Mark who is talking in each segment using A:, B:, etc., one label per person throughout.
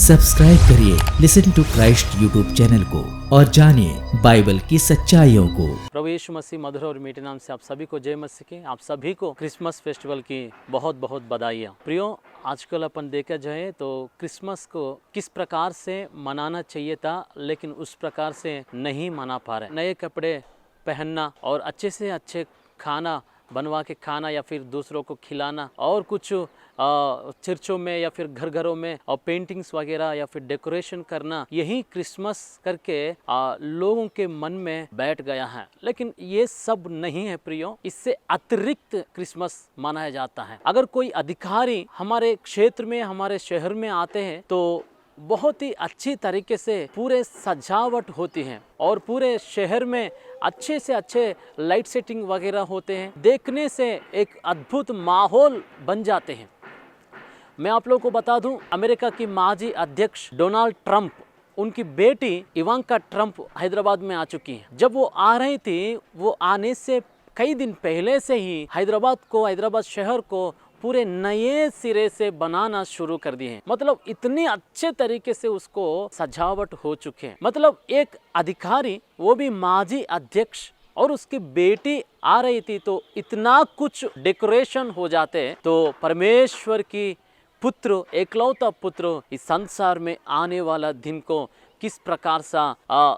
A: Subscribe करिए listen to Christ YouTube channel को और जानिए बाइबल की सच्चाइयों को।
B: प्रभु यीशु मसीह मधुर और मीठे नाम से आप सभी को जय मसीह की। आप सभी को क्रिसमस फेस्टिवल की बहुत बहुत बधाइयाँ। प्रियो, आजकल अपन देखा जाए तो क्रिसमस को किस प्रकार से मनाना चाहिए था, लेकिन उस प्रकार से नहीं मना पा रहे। नए कपड़े पहनना और अच्छे से अच्छे खाना बनवा के खाना या फिर दूसरों को खिलाना और कुछ चर्चों में या फिर घर घरों में और पेंटिंग्स वगैरह या फिर डेकोरेशन करना, यही क्रिसमस करके लोगों के मन में बैठ गया है। लेकिन ये सब नहीं है प्रियो, इससे अतिरिक्त क्रिसमस मनाया जाता है। अगर कोई अधिकारी हमारे क्षेत्र में, हमारे शहर में आते हैं तो बहुत ही अच्छी तरीके से पूरे सजावट होती है और पूरे शहर में अच्छे से अच्छे लाइट सेटिंग वगैरह होते हैं। देखने से एक अद्भुत माहौल बन जाते हैं। मैं आप लोगों को बता दूं, अमेरिका की माजी अध्यक्ष डोनाल्ड ट्रंप, उनकी बेटी इवांका ट्रंप हैदराबाद में आ चुकी हैं। जब वो आ रही थी, वो आने से कई दिन पहले से ही हैदराबाद शहर को पूरे नए सिरे से बनाना शुरू कर दिए हैं। मतलब इतने अच्छे तरीके से उसको सजावट हो चुके हैं। मतलब एक अधिकारी, वो भी माजी अध्यक्ष, और उसकी बेटी आ रही थी तो इतना कुछ डेकोरेशन हो जाते हैं। तो परमेश्वर की पुत्र, एकलौता पुत्र, इस संसार में आने वाला दिन को किस प्रकार सा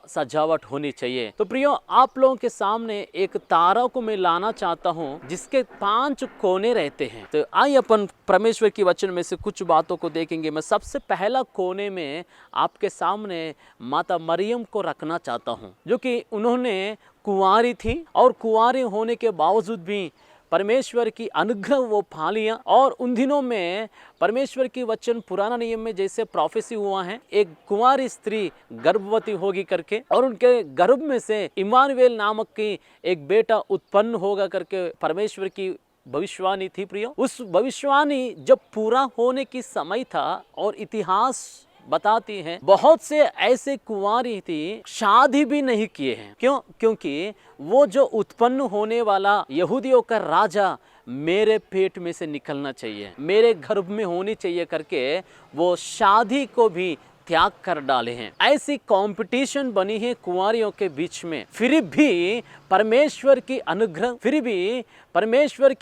B: सजावट होनी चाहिए। तो प्रियो, आप लोगों के सामने एक तारा को मैं लाना चाहता हूँ जिसके 5 कोने रहते हैं। तो आइए अपन परमेश्वर की वचन में से कुछ बातों को देखेंगे। मैं सबसे पहला कोने में आपके सामने माता मरियम को रखना चाहता हूँ, जो कि उन्होंने कुंवारी थी और कुंवारी होने के बावजूद भी परमेश्वर की अनुग्रह वो पा लिया। और उन दिनों में परमेश्वर की वचन पुराना नियम में जैसे प्रोफेसी हुआ है, एक कुंवारी स्त्री गर्भवती होगी करके और उनके गर्भ में से इमानुएल नामक की एक बेटा उत्पन्न होगा करके परमेश्वर की भविष्यवाणी थी। प्रियो, उस भविष्यवाणी जब पूरा होने की समय था और इतिहास बताती हैं, बहुत से ऐसे कुंवारी थी शादी भी नहीं किए हैं। क्यों? क्योंकि वो जो उत्पन्न होने वाला यहूदियों का राजा मेरे पेट में से निकलना चाहिए, मेरे गर्भ में होनी चाहिए करके वो शादी को भी त्याग कर डाले हैं। ऐसी कंपटीशन बनी है कुंवारियों के बीच में। फिर भी परमेश्वर की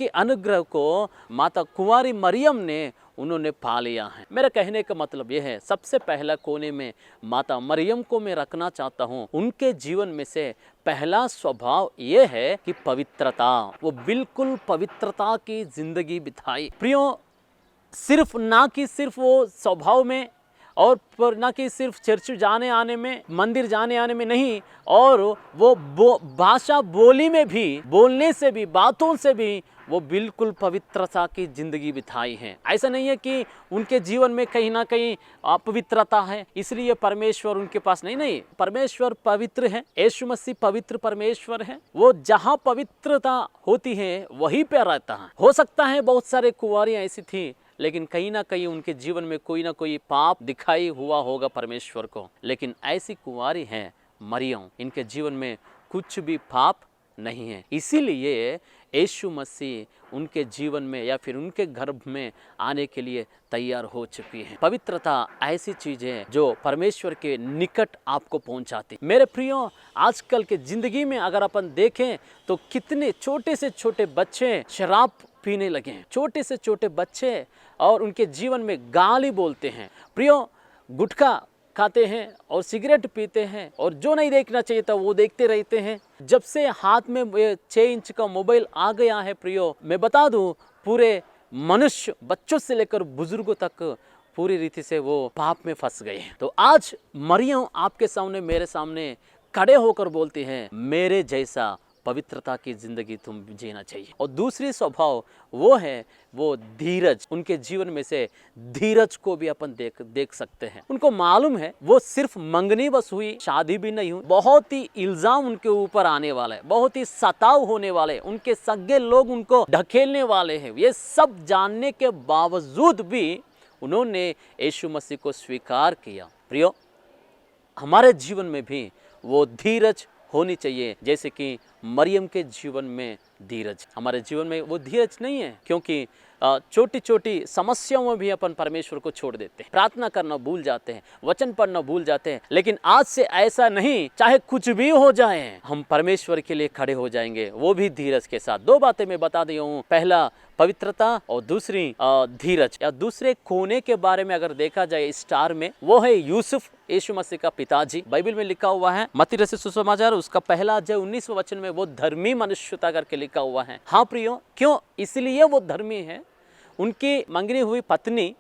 B: अनुग्रह को माता कुंवारी मरियम ने उन्होंने पा लिया है। मेरा कहने का मतलब यह है, सबसे पहला कोने में माता मरियम को मैं रखना चाहता हूँ। उनके जीवन में से पहला स्वभाव यह है कि पवित्रता, वो बिल्कुल पवित्रता की जिंदगी बिताई। प्रियो, सिर्फ ना कि सिर्फ वो स्वभाव में और ना कि सिर्फ चर्च जाने आने में, मंदिर जाने आने में नहीं, और वो भाषा बोली में भी, बोलने से भी, बातों से भी वो बिल्कुल पवित्रता की जिंदगी बिताई है। ऐसा नहीं है कि उनके जीवन में कहीं ना कहीं अपवित्रता है इसलिए परमेश्वर उनके पास नहीं। परमेश्वर पवित्र है, यीशु मसीह पवित्र परमेश्वर है। वो जहाँ पवित्रता होती है वहीं पे रहता है। हो सकता है बहुत सारे कुंवारियाँ ऐसी थी, लेकिन कहीं ना कहीं उनके जीवन में कोई ना कोई पाप दिखाई हुआ होगा परमेश्वर को। लेकिन ऐसी कुंवारी है मरियम, इनके जीवन में कुछ भी पाप नहीं है। इसीलिए यीशु मसीह उनके जीवन में या फिर उनके गर्भ में आने के लिए तैयार हो चुकी है। पवित्रता ऐसी चीज है जो परमेश्वर के निकट आपको पहुंचाती। मेरे प्रियो, आजकल के जिंदगी में अगर अपन देखें तो कितने छोटे से छोटे बच्चे शराब पीने लगे हैं। छोटे से छोटे बच्चे और उनके जीवन में गाली बोलते हैं। प्रियो, गुटखा खाते हैं और सिगरेट पीते हैं और जो नहीं देखना चाहिए था वो देखते रहते हैं। जब से हाथ में 6 इंच का मोबाइल आ गया है प्रियो, मैं बता दूं, पूरे मनुष्य, बच्चों से लेकर बुजुर्गों तक पूरी रीति से वो पाप में फंस गए हैं। तो आज मरियम आपके सामने, मेरे सामने खड़े होकर बोलती हैं, मेरे जैसा पवित्रता की जिंदगी तुम जीना चाहिए। और दूसरी स्वभाव वो है, वो धीरज। उनके जीवन में से धीरज को भी अपन देख सकते हैं। उनको मालूम है वो सिर्फ मंगनी बस हुई, शादी भी नहीं हुई। बहुत ही इल्जाम उनके ऊपर आने वाला है, बहुत ही सताव होने वाले, उनके सगे लोग उनको ढकेलने वाले हैं। ये सब जानने के बावजूद भी उन्होंने यीशु मसीह को स्वीकार किया। प्रियो, हमारे जीवन में भी वो धीरज होनी चाहिए जैसे कि मरियम के जीवन में धीरज। हमारे जीवन में वो धीरज नहीं है, क्योंकि छोटी छोटी समस्याओं में भी अपन परमेश्वर को छोड़ देते हैं, प्रार्थना करना भूल जाते हैं, वचन पढ़ना भूल जाते हैं। लेकिन आज से ऐसा नहीं, चाहे कुछ भी हो जाए हम परमेश्वर के लिए खड़े हो जाएंगे, वो भी धीरज के साथ। दो बातें मैं बता दी हूँ, पहला पवित्रता और दूसरी धीरज। या दूसरे कोने के बारे में अगर देखा जाए स्टार में, वो है यूसुफ, यीशु मसीह का पिताजी। बाइबल में लिखा हुआ है मत्ती रचित सुसमाचार उसका पहला अध्याय 19वें वचन में वो धर्मी मनुष्यता करके लिखा हुआ है। हाँ प्रियो, क्यों? इसलिए वो धर्मी है। उनकी मंगनी हुई पत्नी,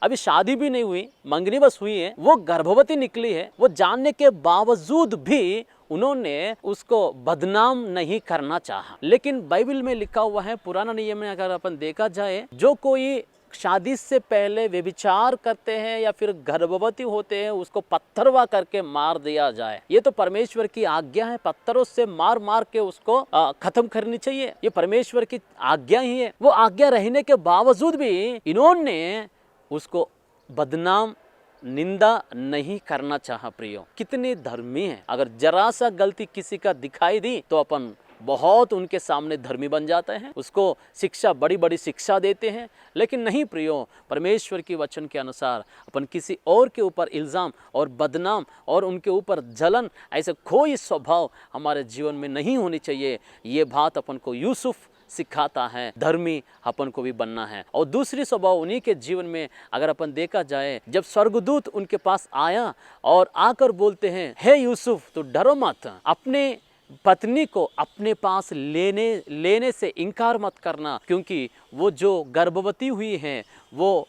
B: अभी शादी भी नहीं हुई, मंगनी बस हुई है, वो गर्भवती निकली है। वो जानने के बावजूद भी उन्होंने उसको बदनाम नहीं करना चाहा। लेकिन बाइबल में लिखा हुआ है, पुराना नियम में अगर अपन देखा जाए, जो कोई शादी से पहले व्यभिचार करते हैं या फिर गर्भवती होते हैं, उसको पत्थरवा करके मार दिया जाए। ये तो परमेश्वर की आज्ञा है, पत्थरों से मार मार के उसको खत्म करनी चाहिए। ये परमेश्वर की आज्ञा ही है। वो आज्ञा रहने के बावजूद भी इन्होंने उसको बदनाम, निंदा नहीं करना चाहा। प्रियो, कितने धर्मी हैं। अगर जरा सा गलती किसी का दिखाई दी तो अपन बहुत उनके सामने धर्मी बन जाते हैं, उसको शिक्षा, बड़ी बड़ी शिक्षा देते हैं। लेकिन नहीं प्रियो, परमेश्वर की वचन के अनुसार अपन किसी और के ऊपर इल्ज़ाम और बदनाम और उनके ऊपर जलन, ऐसे कोई स्वभाव हमारे जीवन में नहीं होनी चाहिए। ये बात अपन को यूसुफ सिखाता है, धर्मी अपन को भी बनना है। और दूसरी स्वभाव उन्हीं के जीवन में अगर अपन देखा जाए, जब स्वर्गदूत उनके पास आया और आकर बोलते हैं, हे यूसुफ तो डरो मत, अपने पत्नी को अपने पास लेने से इनकार मत करना, क्योंकि वो जो गर्भवती हुई है वो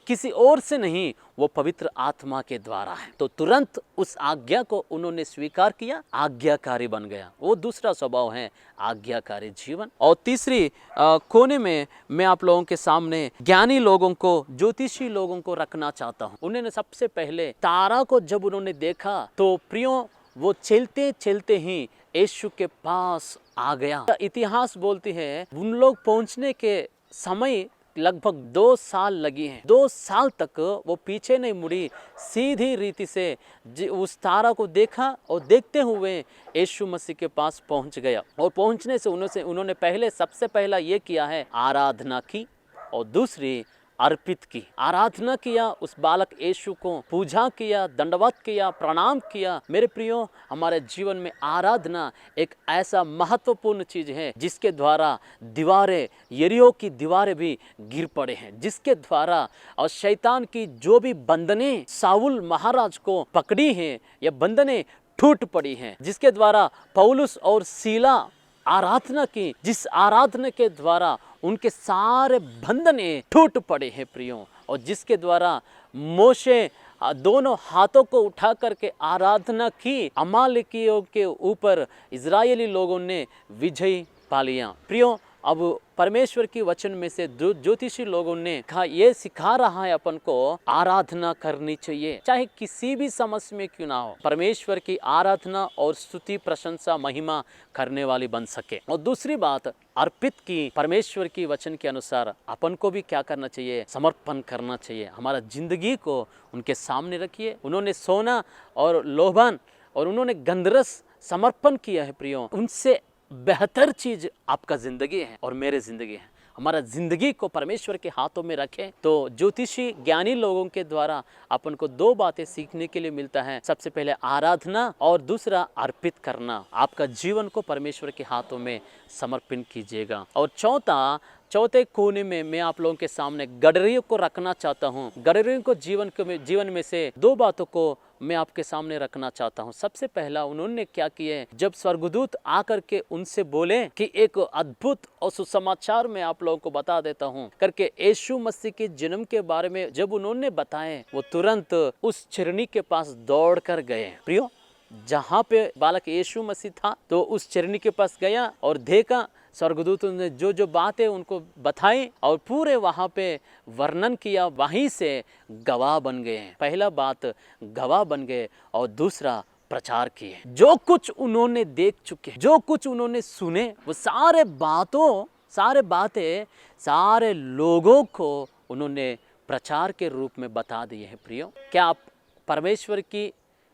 B: किसी और से नहीं, वो पवित्र आत्मा के द्वारा है। तो तुरंत उस आज्ञा को उन्होंने स्वीकार किया, आज्ञाकारी बन गया। वो दूसरा स्वभाव है आज्ञाकारी जीवन। और तीसरी कोने में मैं आप लोगों के सामने ज्ञानी लोगों को, ज्योतिषी लोगों को रखना चाहता हूँ। उन्होंने सबसे पहले तारा को जब उन्होंने देखा तो प्रियो, वो चलते चलते ही यीशु के पास आ गया। इतिहास बोलती है उन लोग पहुंचने के समय लगभग 2 साल लगी हैं। 2 साल तक वो पीछे नहीं मुड़ी, सीधी रीति से उस तारा को देखा और देखते हुए यीशु मसीह के पास पहुंच गया। और पहुंचने से उन्होंने पहले, सबसे पहला ये किया है, आराधना की और दूसरी अर्पित की। आराधना किया, उस बालक यीशु को पूजा किया, दंडवत किया, प्रणाम किया। मेरे प्रियो, हमारे जीवन में आराधना एक ऐसा महत्वपूर्ण चीज है जिसके द्वारा दीवारें, यरीहो की दीवारें भी गिर पड़े हैं, जिसके द्वारा और शैतान की जो भी बंधनें साउल महाराज को पकड़ी हैं, ये बंधनें टूट पड़ी हैं, जिसके द्वारा पौलुस और सीला आराधना की, जिस आराधना के द्वारा उनके सारे बंधने टूट पड़े हैं प्रियो। और जिसके द्वारा मोशे दोनों हाथों को उठा करके आराधना की, अमालेकियों के ऊपर इजरायली लोगों ने विजय पा लिया। प्रियो, अब परमेश्वर की वचन में से ज्योतिषी लोगों ने कहा, ये सिखा रहा है अपन को आराधना करनी चाहिए, चाहे किसी भी समस्या में क्यों ना हो, परमेश्वर की आराधना और स्तुति, प्रशंसा, महिमा करने वाली बन सके। और दूसरी बात, अर्पित की, परमेश्वर की वचन के अनुसार अपन को भी क्या करना चाहिए, समर्पण करना चाहिए। हमारा जिंदगी को उनके सामने रखिए। उन्होंने सोना और लोभन और उन्होंने गंधरस समर्पण किया है प्रियो, उनसे बेहतर चीज आपका जिंदगी है और मेरे जिंदगी है। हमारा जिंदगी को परमेश्वर के हाथों में रखें तो ज्योतिषी ज्ञानी लोगों के द्वारा अपन को 2 बातें सीखने के लिए मिलता है। सबसे पहले आराधना और दूसरा अर्पित करना। आपका जीवन को परमेश्वर के हाथों में समर्पित कीजिएगा। और चौथे कोने में मैं आप लोगों के सामने गडरियों को रखना चाहता हूँ। गडरियों को जीवन में से 2 बातों को मैं आपके सामने रखना चाहता हूँ। सबसे पहला, उन्होंने क्या किए, जब स्वर्गदूत आकर के उनसे बोले कि एक अद्भुत और सुसमाचार मैं आप लोगों को बता देता हूँ करके, यीशु मसीह के जन्म के बारे में जब उन्होंने बताए, वो तुरंत उस चिरनी के पास दौड़ कर गए। प्रियो, जहाँ पे बालक यीशु मसीह था तो उस चिरनी के पास गया और देखा, स्वर्गदूतों ने जो बातें उनको बताई और पूरे वहाँ पे वर्णन किया, वहीं से गवाह बन गए। पहला बात, गवाह बन गए और दूसरा प्रचार किए। जो कुछ उन्होंने देख चुके, जो कुछ उन्होंने सुने, वो सारे बातें सारे लोगों को उन्होंने प्रचार के रूप में बता दिए हैं। प्रियो, क्या आप परमेश्वर की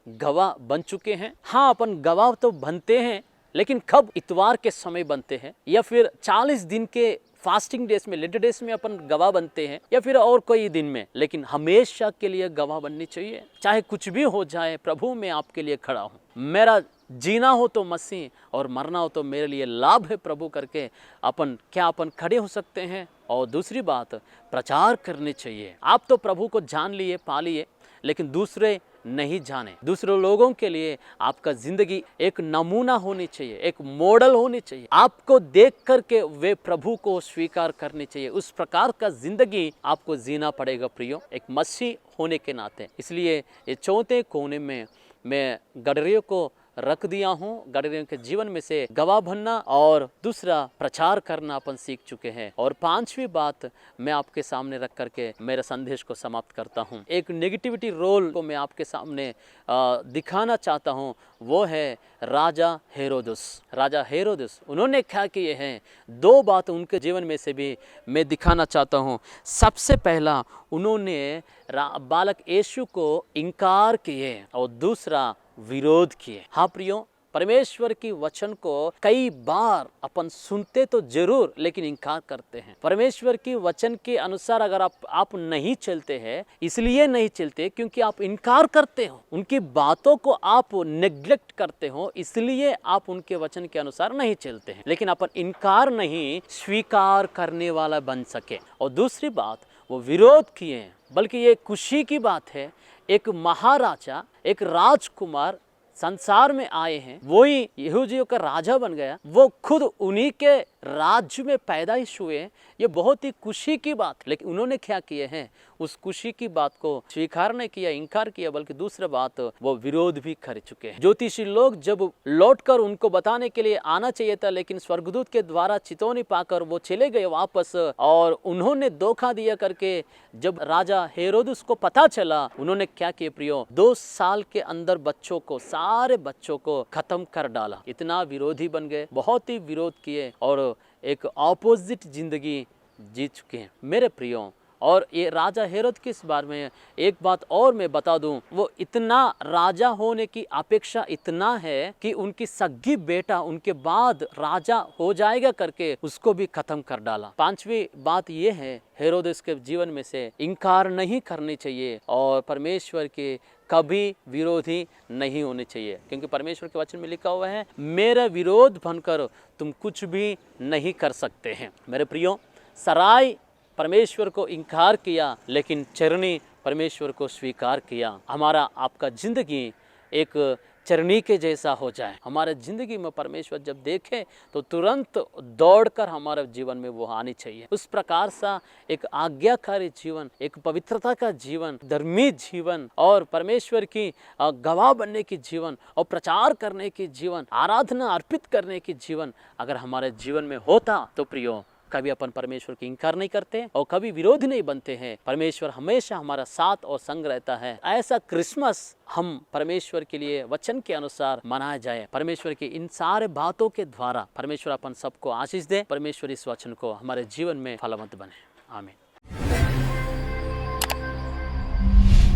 B: गवाह बन चुके हैं? हाँ, अपन गवाह तो बनते हैं, लेकिन कब? इतवार के समय बनते हैं या फिर 40 दिन के फास्टिंग डेज में, लेटर डेज में अपन गवाह बनते हैं या फिर और कोई दिन में, लेकिन हमेशा के लिए गवाह बननी चाहिए। चाहे कुछ भी हो जाए, प्रभु मैं आपके लिए खड़ा हूँ, मेरा जीना हो तो मसीह और मरना हो तो मेरे लिए लाभ है प्रभु करके अपन खड़े हो सकते हैं। और दूसरी बात, प्रचार करनी चाहिए। आप तो प्रभु को जान लिए, पा लिए, लेकिन दूसरे नहीं जाने। दूसरे लोगों के लिए आपका जिंदगी एक नमूना होनी चाहिए, एक मॉडल होनी चाहिए। आपको देख करके वे प्रभु को स्वीकार करनी चाहिए। उस प्रकार का जिंदगी आपको जीना पड़ेगा प्रियो, एक मसीह होने के नाते। इसलिए ये चौथे कोने में मैं गडरियों को रख दिया हूँ। गडरियों के जीवन में से गवाह बनना और दूसरा प्रचार करना अपन सीख चुके हैं। और पांचवी बात मैं आपके सामने रख करके मेरा संदेश को समाप्त करता हूँ। एक नेगेटिविटी रोल को मैं आपके सामने दिखाना चाहता हूँ, वो है राजा हेरोदस। राजा हेरोदस उन्होंने क्या किए हैं, दो बात उनके जीवन में से भी मैं दिखाना चाहता हूँ। सबसे पहला, उन्होंने बालक यीशु को इनकार किए और दूसरा विरोध किए। हाँ प्रियो, परमेश्वर की वचन को कई बार अपन सुनते तो जरूर, लेकिन इनकार करते हैं। परमेश्वर की वचन के अनुसार अगर आप नहीं चलते हैं, इसलिए नहीं चलते क्योंकि आप इनकार करते हो, उनकी बातों को आप नेग्लेक्ट करते हो, इसलिए आप उनके वचन के अनुसार नहीं चलते हैं। लेकिन अपन इनकार नहीं, स्वीकार करने वाला बन सके। और दूसरी बात, वो विरोध किए, बल्कि ये खुशी की बात है, एक महाराजा, एक राजकुमार संसार में आए हैं, वही यहूदियों का राजा बन गया, वो खुद उन्हीं के राज्य में पैदाइश हुए। ये बहुत ही खुशी की बात, लेकिन उन्होंने क्या किए हैं, उस खुशी की बात को स्वीकार नहीं किया, इनकार किया, बल्कि दूसरा बात, वो विरोध भी कर चुके हैं। ज्योतिषी लोग जब लौटकर उनको बताने के लिए आना चाहिए था, लेकिन स्वर्गदूत के द्वारा चेतावनी पाकर वो चले गए वापस, और उन्होंने धोखा दिया करके जब राजा हेरोदस को पता चला, उन्होंने क्या किया प्रियो, 2 साल के अंदर बच्चों को, सारे बच्चों को खत्म कर डाला। इतना विरोधी बन गए, बहुत ही विरोध किए और एक ऑपोजिट जिंदगी जी चुके हैं मेरे प्रियो। और ये राजा हेरोद के इस बारे में एक बात और मैं बता दूं, वो इतना राजा होने की अपेक्षा इतना है कि उनकी सगी बेटा उनके बाद राजा हो जाएगा करके उसको भी खत्म कर डाला। पांचवी बात ये है, हेरोदेस के जीवन में से इनकार नहीं करनी चाहिए और परमेश्वर के कभी विरोधी नहीं होने चाहिए, क्योंकि परमेश्वर के वचन में लिखा हुआ है, मेरा विरोध बनकर तुम कुछ भी नहीं कर सकते हैं। मेरे प्रियो, सराय परमेश्वर को इनकार किया, लेकिन चरनी परमेश्वर को स्वीकार किया। हमारा आपका जिंदगी एक चरनी के जैसा हो जाए। हमारे जिंदगी में परमेश्वर जब देखे तो तुरंत दौड़कर हमारे जीवन में वो आनी चाहिए। उस प्रकार सा एक आज्ञाकारी जीवन, एक पवित्रता का जीवन, धर्मी जीवन और परमेश्वर की गवाह बनने की जीवन और प्रचार करने की जीवन, आराधना अर्पित करने की जीवन अगर हमारे जीवन में होता तो प्रियो, कभी अपन परमेश्वर की इनकार नहीं करते और कभी विरोधी नहीं बनते हैं। परमेश्वर हमेशा हमारा साथ और संग रहता है। ऐसा क्रिसमस हम परमेश्वर के लिए वचन के अनुसार मनाया जाए। परमेश्वर की इन सारे बातों के द्वारा परमेश्वर अपन सबको आशीष दे। परमेश्वर इस वचन को हमारे जीवन में फलवंत बने। आमीन।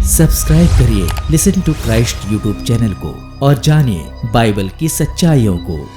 A: सब्सक्राइब करिए listen to Christ YouTube channel को और जानिए बाइबल की सच्चाइयों को।